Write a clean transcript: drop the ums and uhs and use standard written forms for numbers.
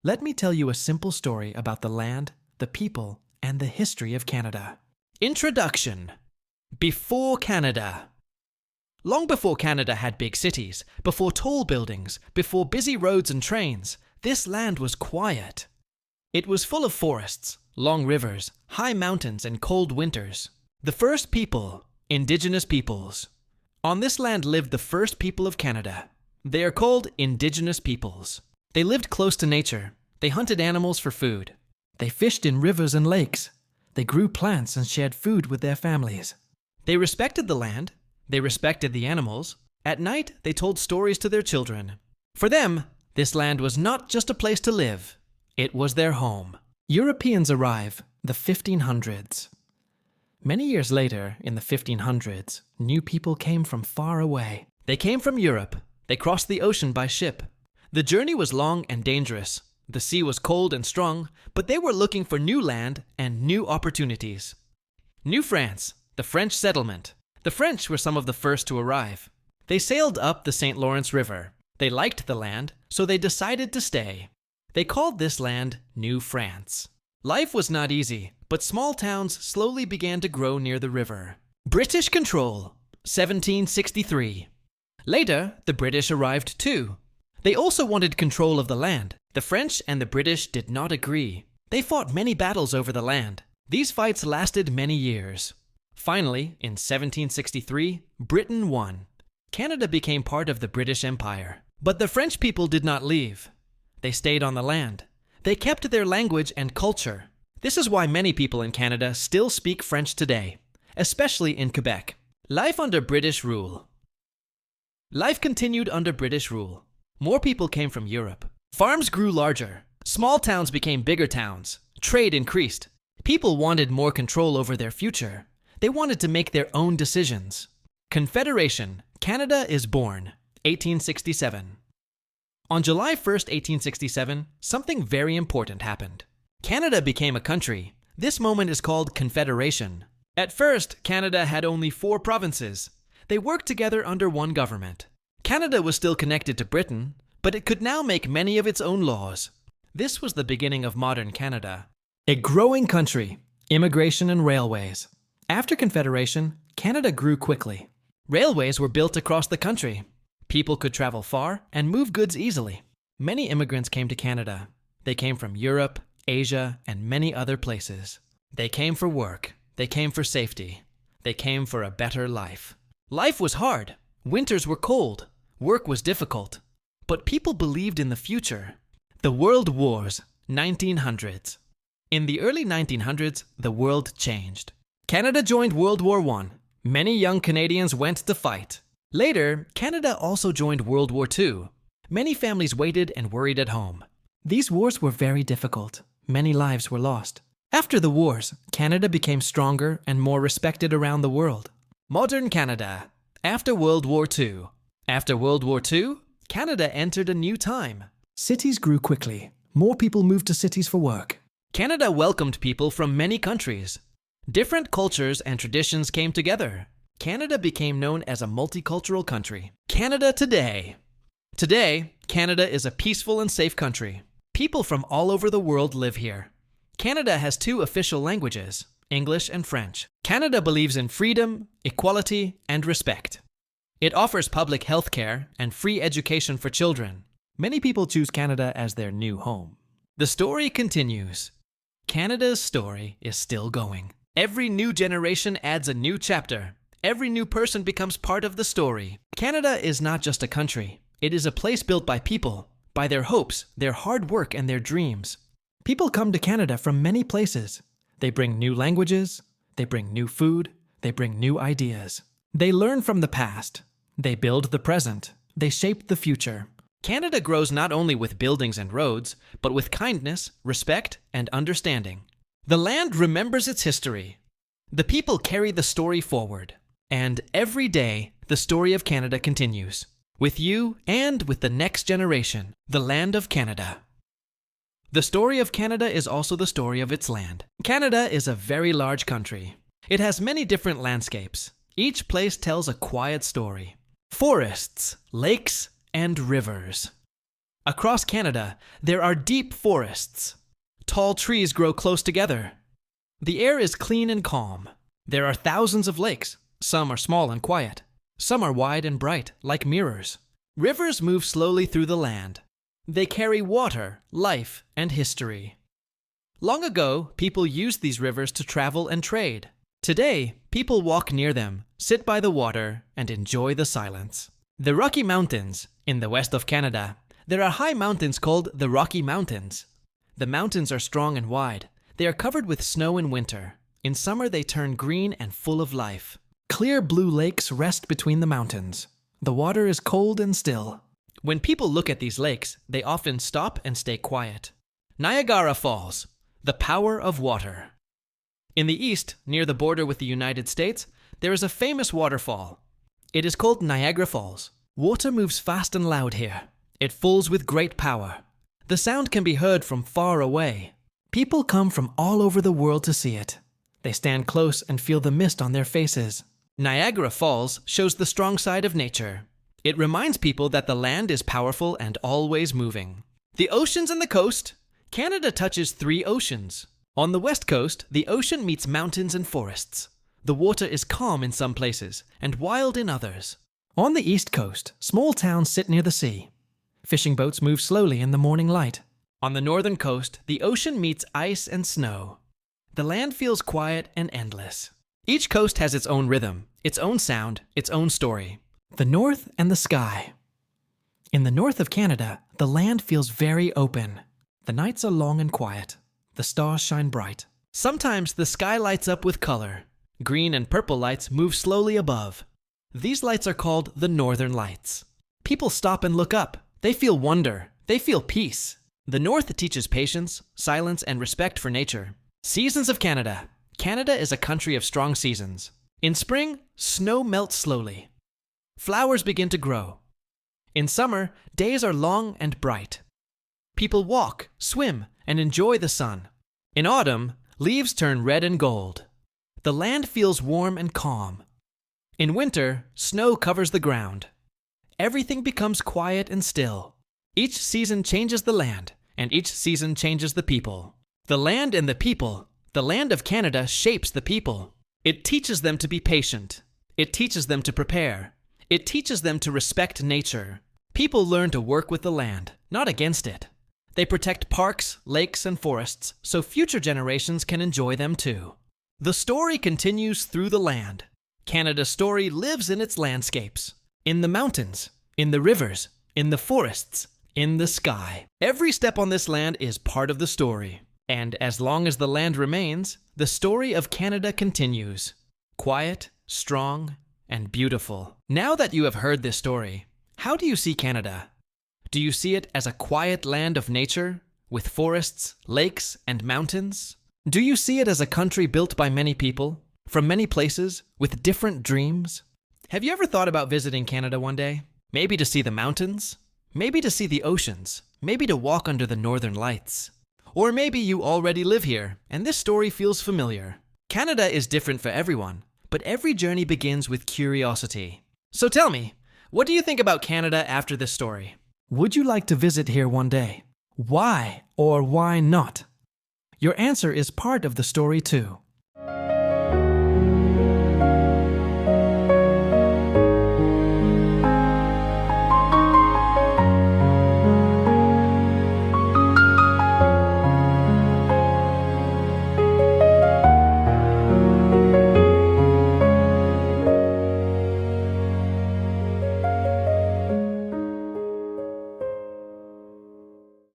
Let me tell you a simple story about the land, the people, and the history of Canada. Introduction. Before Canada. Long before Canada had big cities, before tall buildings, before busy roads and trains, this land was quiet. It was full of forests, long rivers, high mountains, and cold winters. The first people, Indigenous peoples. On this land lived the first people of Canada. They are called Indigenous peoples. They lived close to nature. They hunted animals for food. They fished in rivers and lakes. They grew plants and shared food with their families. They respected the land. They respected the animals. At night, they told stories to their children. For them, this land was not just a place to live. It was their home. Europeans arrive, the 1500s. Many years later, in the 1500s, new people came from far away. They came from Europe. They crossed the ocean by ship. The journey was long and dangerous. The sea was cold and strong, but they were looking for new land and new opportunities. New France, the French settlement. The French were some of the first to arrive. They sailed up the St. Lawrence River. They liked the land, so they decided to stay. They called this land New France. Life was not easy, but small towns slowly began to grow near the river. British control, 1763. Later, the British arrived too. They also wanted control of the land. The French and the British did not agree. They fought many battles over the land. These fights lasted many years. Finally, in 1763, Britain won. Canada became part of the British Empire. But the French people did not leave. They stayed on the land. They kept their language and culture. This is why many people in Canada still speak French today, especially in Quebec. Life under British rule. Life continued under British rule. More people came from Europe. Farms grew larger. Small towns became bigger towns. Trade increased. People wanted more control over their future. They wanted to make their own decisions. Confederation. Canada is born. 1867. On July 1st, 1867, something very important happened. Canada became a country. This moment is called Confederation. At first, Canada had only 4 provinces. They worked together under one government. Canada was still connected to Britain, but it could now make many of its own laws. This was the beginning of modern Canada. A growing country, immigration and railways. After Confederation, Canada grew quickly. Railways were built across the country. People could travel far and move goods easily. Many immigrants came to Canada. They came from Europe, Asia, and many other places. They came for work. They came for safety. They came for a better life. Life was hard. Winters were cold. Work was difficult. But people believed in the future. The World Wars, 1900s. In the early 1900s, the world changed. Canada joined World War I. Many young Canadians went to fight. Later, Canada also joined World War II. Many families waited and worried at home. These wars were very difficult. Many lives were lost. After the wars, Canada became stronger and more respected around the world. Modern Canada. After World War II. After World War II, Canada entered a new time. Cities grew quickly. More people moved to cities for work. Canada welcomed people from many countries. Different cultures and traditions came together. Canada became known as a multicultural country. Canada today. Today, Canada is a peaceful and safe country. People from all over the world live here. Canada has 2 official languages, English and French. Canada believes in freedom, equality, and respect. It offers public health care and free education for children. Many people choose Canada as their new home. The story continues. Canada's story is still going. Every new generation adds a new chapter. Every new person becomes part of the story. Canada is not just a country. It is a place built by people, by their hopes, their hard work, and their dreams. People come to Canada from many places. They bring new languages. They bring new food. They bring new ideas. They learn from the past. They build the present. They shape the future. Canada grows not only with buildings and roads, but with kindness, respect, and understanding. The land remembers its history. The people carry the story forward. And every day, the story of Canada continues. With you and with the next generation, the land of Canada. The story of Canada is also the story of its land. Canada is a very large country. It has many different landscapes. Each place tells a quiet story. Forests, lakes, and rivers. Across Canada, there are deep forests. Tall trees grow close together. The air is clean and calm. There are thousands of lakes. Some are small and quiet. Some are wide and bright, like mirrors. Rivers move slowly through the land. They carry water, life, and history. Long ago, people used these rivers to travel and trade. Today, people walk near them, sit by the water, and enjoy the silence. The Rocky Mountains, in the west of Canada, there are high mountains called the Rocky Mountains. The mountains are strong and wide. They are covered with snow in winter. In summer, they turn green and full of life. Clear blue lakes rest between the mountains. The water is cold and still. When people look at these lakes, they often stop and stay quiet. Niagara Falls, the power of water. In the east, near the border with the United States, there is a famous waterfall. It is called Niagara Falls. Water moves fast and loud here. It falls with great power. The sound can be heard from far away. People come from all over the world to see it. They stand close and feel the mist on their faces. Niagara Falls shows the strong side of nature. It reminds people that the land is powerful and always moving. The oceans and the coast. Canada touches 3 oceans. On the west coast, the ocean meets mountains and forests. The water is calm in some places and wild in others. On the east coast, small towns sit near the sea. Fishing boats move slowly in the morning light. On the northern coast, the ocean meets ice and snow. The land feels quiet and endless. Each coast has its own rhythm, its own sound, its own story. The north and the sky. In the north of Canada, the land feels very open. The nights are long and quiet. The stars shine bright. Sometimes the sky lights up with color. Green and purple lights move slowly above. These lights are called the Northern Lights. People stop and look up. They feel wonder. They feel peace. The North teaches patience, silence, and respect for nature. Seasons of Canada. Canada is a country of strong seasons. In spring, snow melts slowly. Flowers begin to grow. In summer, days are long and bright. People walk, swim, and enjoy the sun. In autumn, leaves turn red and gold. The land feels warm and calm. In winter, snow covers the ground. Everything becomes quiet and still. Each season changes the land, and each season changes the people. The land and the people, the land of Canada shapes the people. It teaches them to be patient. It teaches them to prepare. It teaches them to respect nature. People learn to work with the land, not against it. They protect parks, lakes, and forests so future generations can enjoy them too. The story continues through the land. Canada's story lives in its landscapes, in the mountains, in the rivers, in the forests, in the sky. Every step on this land is part of the story. And as long as the land remains, the story of Canada continues. Quiet, strong, and beautiful. Now that you have heard this story, how do you see Canada? Do you see it as a quiet land of nature, with forests, lakes, and mountains? Do you see it as a country built by many people, from many places, with different dreams? Have you ever thought about visiting Canada one day? Maybe to see the mountains? Maybe to see the oceans? Maybe to walk under the northern lights? Or maybe you already live here, and this story feels familiar. Canada is different for everyone, but every journey begins with curiosity. So tell me, what do you think about Canada after this story? Would you like to visit here one day? Why or why not? Your answer is part of the story too.